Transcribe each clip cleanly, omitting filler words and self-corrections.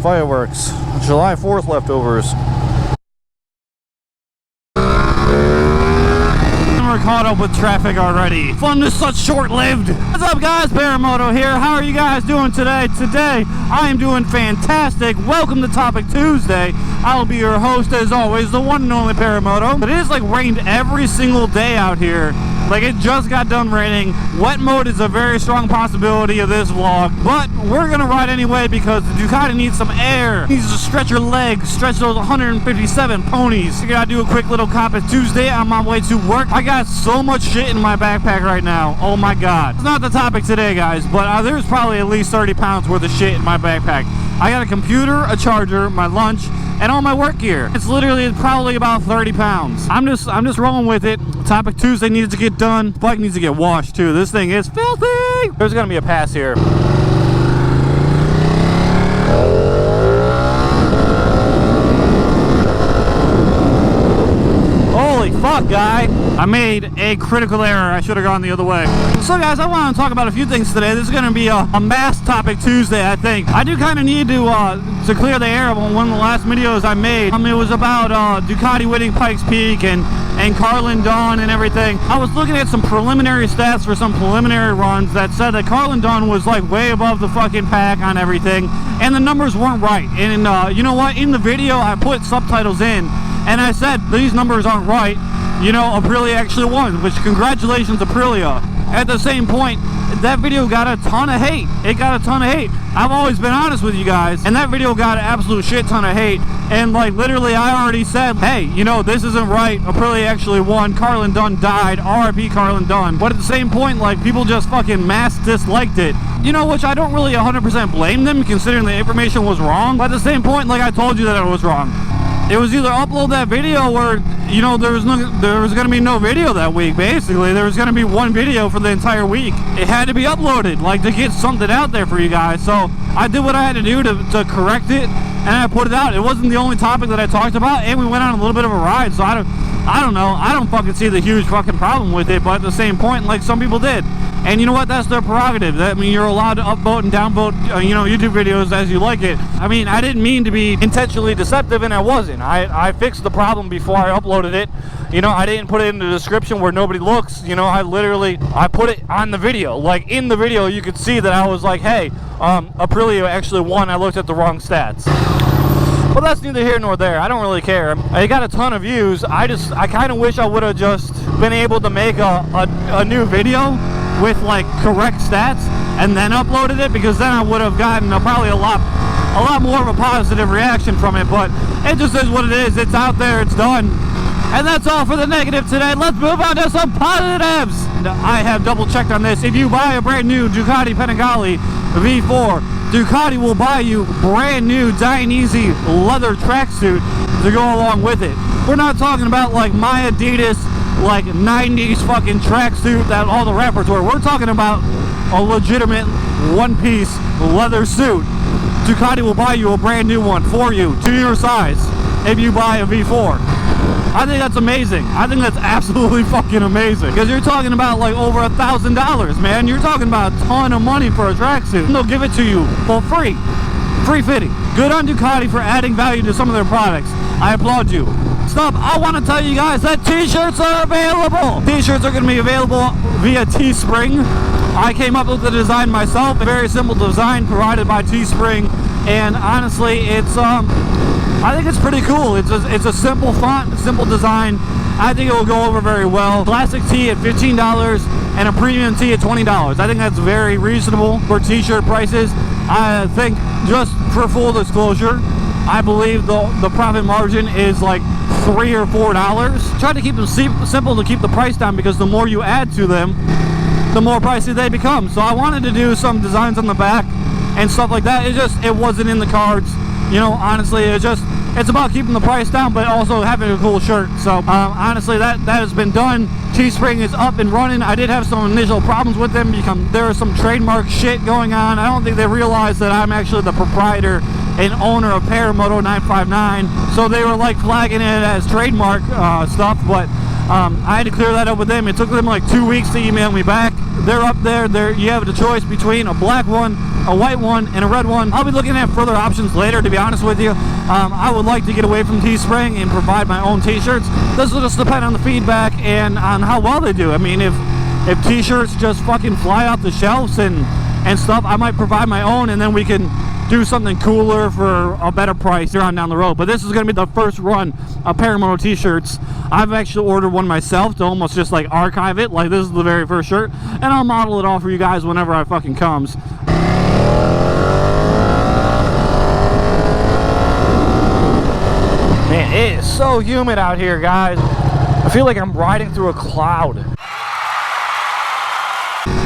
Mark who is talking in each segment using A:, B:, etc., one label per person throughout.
A: fireworks. July 4th leftovers. We're caught up with traffic already. Fun is such short-lived. What's up, guys? Paramoto here. How are you guys doing today? Today, I am doing fantastic. Welcome to Topic Tuesday. I'll be your host, as always, the one and only Paramoto. But it is like rained every single day out here. Like, it just got done raining. Wet mode is a very strong possibility of this vlog, but we're gonna ride anyway because the Ducati needs some air. It needs to stretch your legs, stretch those 157 ponies. I gotta do a quick little Topic Tuesday on my way to work. I got so much shit in my backpack right now. Oh my god. It's not the topic today, guys, but there's probably at least 30 pounds worth of shit in my backpack. I got a computer, a charger, my lunch, and all my work gear. It's literally probably about 30 pounds. I'm just rolling with it. Topic Tuesday needs to get done. Bike needs to get washed too. This thing is filthy. There's gonna be a pass here. Holy fuck, guy. I made a critical error. I should have gone the other way. So guys, I want to talk about a few things today. This is going to be a mass Topic Tuesday, I think. I do kind of need to clear the air on one of the last videos I made. It was about Ducati winning Pikes Peak and Carlin Dawn and everything. I was looking at some preliminary stats for some preliminary runs that said that Carlin Dawn was like way above the fucking pack on everything, and the numbers weren't right. And you know what? In the video, I put subtitles in, and I said these numbers aren't right. You know, Aprilia actually won, which congratulations, Aprilia. At the same point, that video got a ton of hate. It got a ton of hate. I've always been honest with you guys, and that video got an absolute shit ton of hate. And like literally, I already said, hey, you know, this isn't right. Aprilia actually won. Carlin Dunn died. R.I.P. Carlin Dunn. But at the same point, like, people just fucking mass disliked it. You know, which I don't really 100% blame them, considering the information was wrong. But at the same point, like, I told you that it was wrong. It was either upload that video or, you know, there was going to be no video that week, basically. There was going to be one video for the entire week. It had to be uploaded, like, to get something out there for you guys. So I did what I had to do to correct it, and I put it out. It wasn't the only topic that I talked about, and we went on a little bit of a ride, so I don't know. I don't fucking see the huge fucking problem with it, but at the same point, like, some people did. And you know what? That's their prerogative. I mean, you're allowed to upvote and downvote, you know, YouTube videos as you like it. I mean, I didn't mean to be intentionally deceptive, and I wasn't. I fixed the problem before I uploaded it. You know, I didn't put it in the description where nobody looks. You know, I put it on the video. Like, in the video, you could see that I was like, hey, Aprilia actually won. I looked at the wrong stats. Well, that's neither here nor there. I don't really care. I got a ton of views. I kind of wish I would have just been able to make a new video with like correct stats and then uploaded it, because then I would have gotten probably a lot more of a positive reaction from it. But it just is what it is. It's out there. It's done. And that's all for the negative today. Let's move on to some positives. I have double checked on this. If you buy a brand new Ducati Panigale V4, Ducati will buy you brand new DAINESE leather tracksuit to go along with it. We're not talking about like my Adidas like 90s fucking tracksuit that all the rappers wear. We're talking about a legitimate one-piece leather suit. Ducati will buy you a brand new one for you to your size if you buy a V4. I think that's amazing. I think that's absolutely fucking amazing, because you're talking about like over $1,000, man. You're talking about a ton of money for a tracksuit. They'll give it to you for free. Free fitting. Good on Ducati for adding value to some of their products. I applaud you. Stop. I want to tell you guys that t-shirts are available. T-shirts are going to be available via Teespring. I came up with the design myself. A very simple design provided by Teespring, and honestly, it's I think it's pretty cool. It's a simple font, simple design. I think it will go over very well. Classic tee at $15 and a premium tee at $20. I think that's very reasonable for t-shirt prices. I think, just for full disclosure, I believe the profit margin is like $3 or $4. Try to keep them simple to keep the price down, because the more you add to them, the more pricey they become. So I wanted to do some designs on the back and stuff like that. It wasn't in the cards. You know, honestly, it's about keeping the price down, but also having a cool shirt. So honestly, that has been done. Teespring is up and running. I did have some initial problems with them because there was some trademark shit going on. I don't think they realized that I'm actually the proprietor and owner of Paramoto 959. So they were like flagging it as trademark stuff, but I had to clear that up with them. It took them like 2 weeks to email me back. They're up there. You have the choice between a black one, a white one, and a red one. I'll be looking at further options later, to be honest with you. I would like to get away from Teespring and provide my own t-shirts. This will just depend on the feedback and on how well they do. I mean, if t-shirts just fucking fly off the shelves and stuff, I might provide my own, and then we can do something cooler for a better price here on down the road. But this is going to be the first run of Paramoto t-shirts. I've actually ordered one myself to almost just like archive it, like this is the very first shirt, and I'll model it all for you guys whenever I fucking comes. Man, it is so humid out here, guys. I feel like I'm riding through a cloud.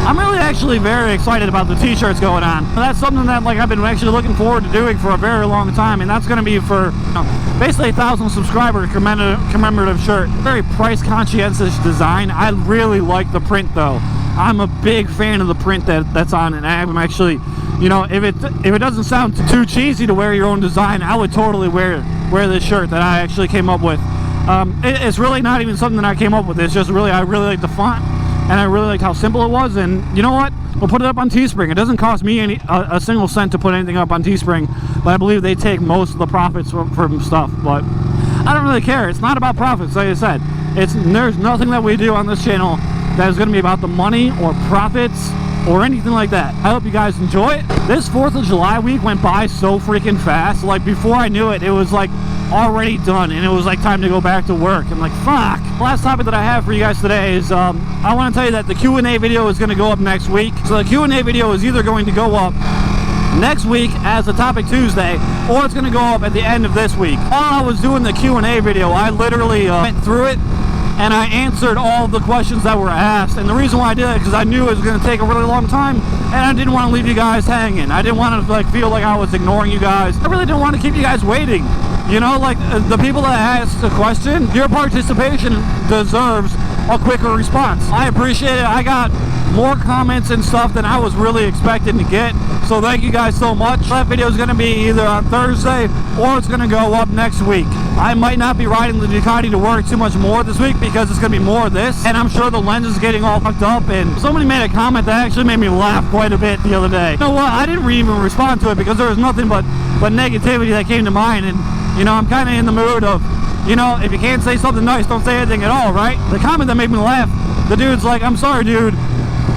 A: I'm really actually very excited about the t-shirts going on. That's something that like I've been actually looking forward to doing for a very long time, and that's going to be for basically a 1,000 subscriber commemorative shirt. Very price conscientious design. I really like the print though. I'm a big fan of the print that's on it. I'm actually, you know, if it doesn't sound too cheesy to wear your own design, I would totally wear this shirt that I actually came up with. It's really not even something that I came up with. It's just really, I really like the font. And I really liked how simple it was, and you know what? We'll put it up on Teespring. It doesn't cost me a single cent to put anything up on Teespring, but I believe they take most of the profits from stuff. But I don't really care. It's not about profits, like I said. There's nothing that we do on this channel that is going to be about the money or profits or anything like that. I hope you guys enjoy it. This 4th of July week went by so freaking fast. Like before I knew it, it was like already done, and it was like time to go back to work. I'm like, fuck. Last topic that I have for you guys today is I want to tell you that the Q&A video is going to go up next week. So the Q&A video is either going to go up next week as a topic Tuesday, or it's going to go up at the end of this week. While I was doing the Q&A video, I literally went through it and I answered all the questions that were asked. And the reason why I did it is because I knew it was going to take a really long time, and I didn't want to leave you guys hanging. I didn't want to like feel like I was ignoring you guys. I really didn't want to keep you guys waiting. You know, like the people that asked the question, your participation deserves a quicker response. I appreciate it. I got more comments and stuff than I was really expecting to get, so thank you guys so much. That video is going to be either on Thursday or it's going to go up next week. I might not be riding the Ducati to work too much more this week because it's going to be more of this, and I'm sure the lens is getting all fucked up. And somebody made a comment that actually made me laugh quite a bit the other day. You know what? I didn't even respond to it because there was nothing but negativity that came to mind. And you know, I'm kind of in the mood of, you know, if you can't say something nice, don't say anything at all, right? The comment that made me laugh, the dude's like, I'm sorry, dude,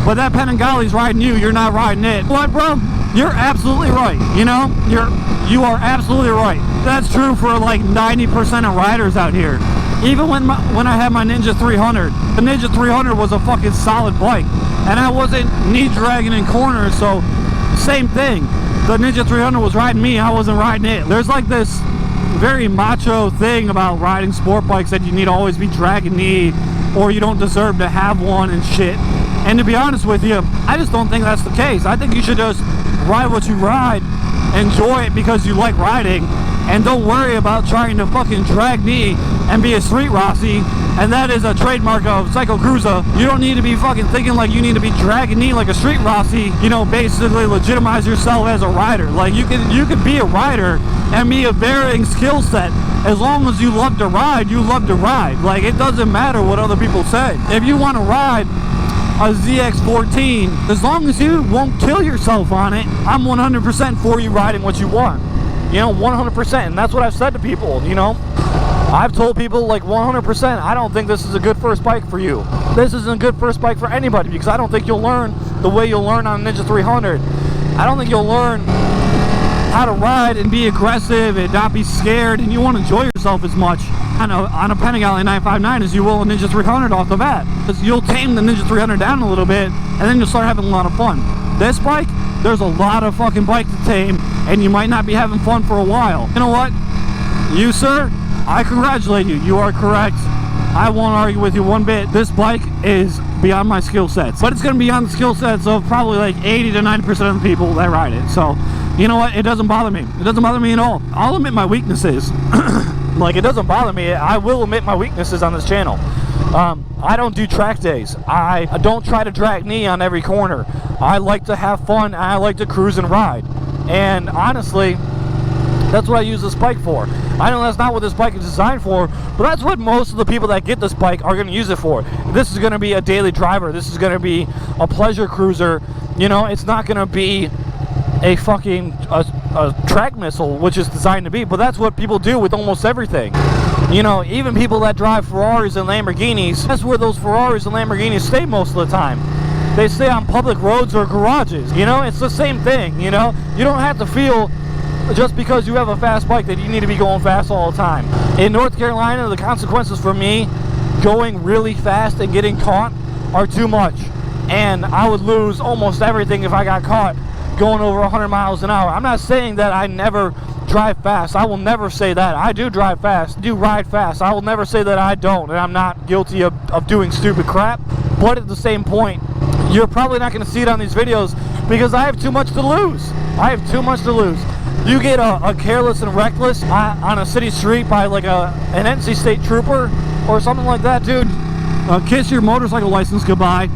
A: but that Panigale's riding you, you're not riding it. What, bro? You're absolutely right. You know, you are absolutely right. That's true for like 90% of riders out here. Even when I had my Ninja 300, the Ninja 300 was a fucking solid bike, and I wasn't knee dragging in corners, so same thing. The Ninja 300 was riding me, I wasn't riding it. There's like this very macho thing about riding sport bikes that you need to always be dragging knee, or you don't deserve to have one and shit. And to be honest with you, I just don't think that's the case. I think you should just ride what you ride, enjoy it because you like riding, and don't worry about trying to fucking drag knee and be a street Rossi. And that is a trademark of Psycho Cruiser. You don't need to be fucking thinking like you need to be dragging knee like a street Rossi, you know, basically legitimize yourself as a rider. Like you could be a rider and be a varying skill set. As long as you love to ride, you love to ride. Like it doesn't matter what other people say. If you want to ride a ZX14, as long as you won't kill yourself on it, I'm 100% for you riding what you want. You know, 100%. And that's what I've said to people, you know. I've told people like 100%, I don't think this is a good first bike for you. This isn't a good first bike for anybody because I don't think you'll learn the way you'll learn on a Ninja 300. I don't think you'll learn how to ride and be aggressive and not be scared, and you won't enjoy yourself as much on a Panigale 959 as you will a Ninja 300 off the bat. Because you'll tame the Ninja 300 down a little bit, and then you'll start having a lot of fun. This bike, there's a lot of fucking bike to tame, and you might not be having fun for a while. You know what? You, sir, I congratulate you. You are correct. I won't argue with you one bit. This bike is beyond my skill sets, but it's going to be beyond the skill sets of probably like 80 to 90% of the people that ride it. So, you know what? It doesn't bother me. It doesn't bother me at all. I'll admit my weaknesses. Like, it doesn't bother me. I will admit my weaknesses on this channel. I don't do track days. I don't try to drag knee on every corner. I like to have fun, and I like to cruise and ride. And honestly, That's what I use this bike for. I know that's not what this bike is designed for, but that's what most of the people that get this bike are going to use it for. This is going to be a daily driver. This is going to be a pleasure cruiser. You know, it's not going to be a fucking a track missile, which is designed to be, but that's what people do with almost everything. You know, even people that drive Ferraris and Lamborghinis, that's where those Ferraris and Lamborghinis stay most of the time. They stay on public roads or garages. You know, it's the same thing. You know, you don't have to feel just because you have a fast bike that you need to be going fast all the time. In North Carolina, the consequences for me going really fast and getting caught are too much, and I would lose almost everything if I got caught going over 100 miles an hour. I'm not saying that I never drive fast. I will never say that. I do drive fast, do ride fast. I will never say that I don't, and I'm not guilty of doing stupid crap. But at the same point, you're probably not going to see it on these videos because I have too much to lose. I have too much to lose. You get a careless and reckless on a city street by like an NC State trooper or something like that, dude. Kiss your motorcycle license goodbye.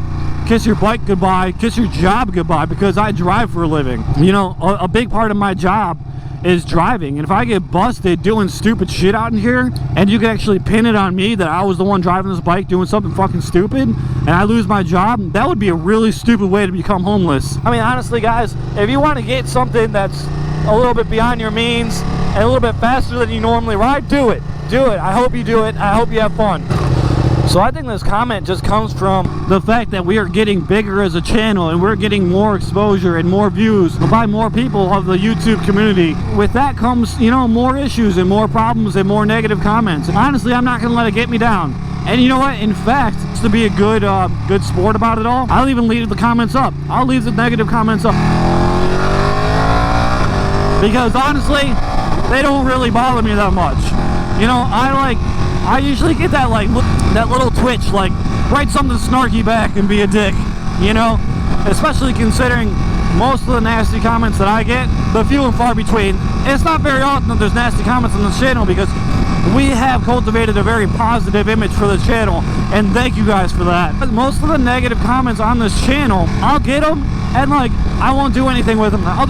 A: Kiss your bike goodbye. Kiss your job goodbye, because I drive for a living. You know, a big part of my job is driving, and if I get busted doing stupid shit out in here, and you can actually pin it on me that I was the one driving this bike doing something fucking stupid, and I lose my job, that would be a really stupid way to become homeless. I mean, honestly, guys, if you want to get something that's a little bit beyond your means and a little bit faster than you normally ride, do it. Do it. I hope you do it. I hope you have fun. So I think this comment just comes from the fact that we are getting bigger as a channel, and we're getting more exposure and more views by more people of the YouTube community. With that comes, you know, more issues and more problems and more negative comments. And honestly, I'm not going to let it get me down. And you know what? In fact, just to be a good sport about it all, I'll even leave the comments up. I'll leave the negative comments up. Because honestly, they don't really bother me that much. You know, I usually get that that little twitch, like write something snarky back and be a dick, you know, especially considering most of the nasty comments that I get, the few and far between. It's not very often that there's nasty comments on this channel, because we have cultivated a very positive image for the channel, and thank you guys for that. Most of the negative comments on this channel, I'll get them, and like, I won't do anything with them. I'll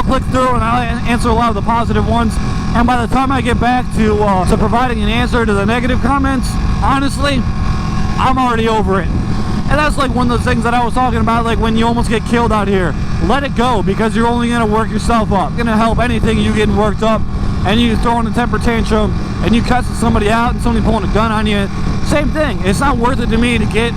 A: click through and I'll answer a lot of the positive ones, and by the time I get back to providing an answer to the negative comments, honestly, I'm already over it. And that's like one of those things that I was talking about, like when you almost get killed out here. Let it go, because you're only going to work yourself up. It's going to help anything you getting worked up, and you throwing a temper tantrum, and you cussing somebody out, and somebody pulling a gun on you. Same thing. It's not worth it to me to get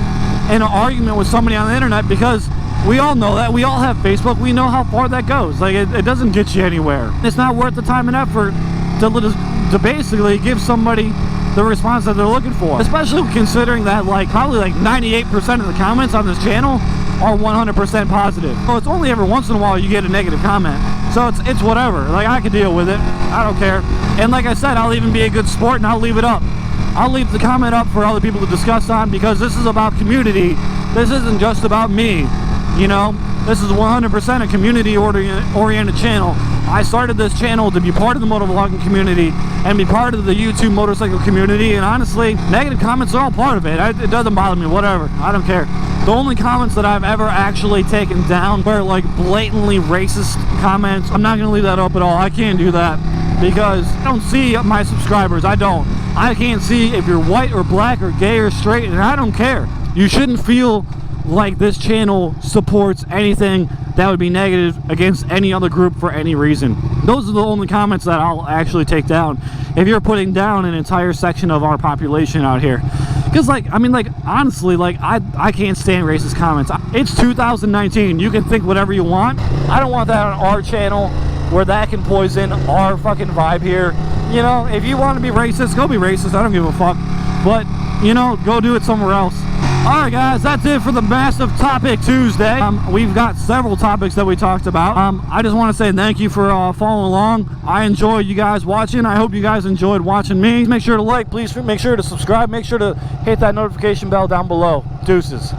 A: in an argument with somebody on the internet, because we all know that. We all have Facebook. We know how far that goes. Like, it doesn't get you anywhere. It's not worth the time and effort to basically give somebody the response that they're looking for. Especially considering that probably 98% of the comments on this channel are 100% positive. So it's only every once in a while you get a negative comment. So it's whatever. Like, I can deal with it. I don't care. And like I said, I'll even be a good sport and I'll leave it up. I'll leave the comment up for other people to discuss on, because this is about community. This isn't just about me. You know, this is 100% a community-oriented channel. I started this channel to be part of the motovlogging community and be part of the YouTube motorcycle community, and honestly, negative comments are all part of it. It doesn't bother me, whatever. I don't care. The only comments that I've ever actually taken down were like blatantly racist comments. I'm not going to leave that up at all. I can't do that, because I don't see my subscribers. I don't. I can't see if you're white or black or gay or straight, and I don't care. You shouldn't feel like this channel supports anything that would be negative against any other group for any reason. Those are the only comments that I'll actually take down if you're putting down an entire section of our population out here. Because honestly, I can't stand racist comments. It's 2019. You can think whatever you want. I don't want that on our channel, where that can poison our fucking vibe here. You know, if you want to be racist, go be racist. I don't give a fuck. But, you know, go do it somewhere else. Alright guys, that's it for the Massive Topic Tuesday. We've got several topics that we talked about. I just want to say thank you for following along. I enjoy you guys watching. I hope you guys enjoyed watching me. Make sure to like, please make sure to subscribe, make sure to hit that notification bell down below. Deuces.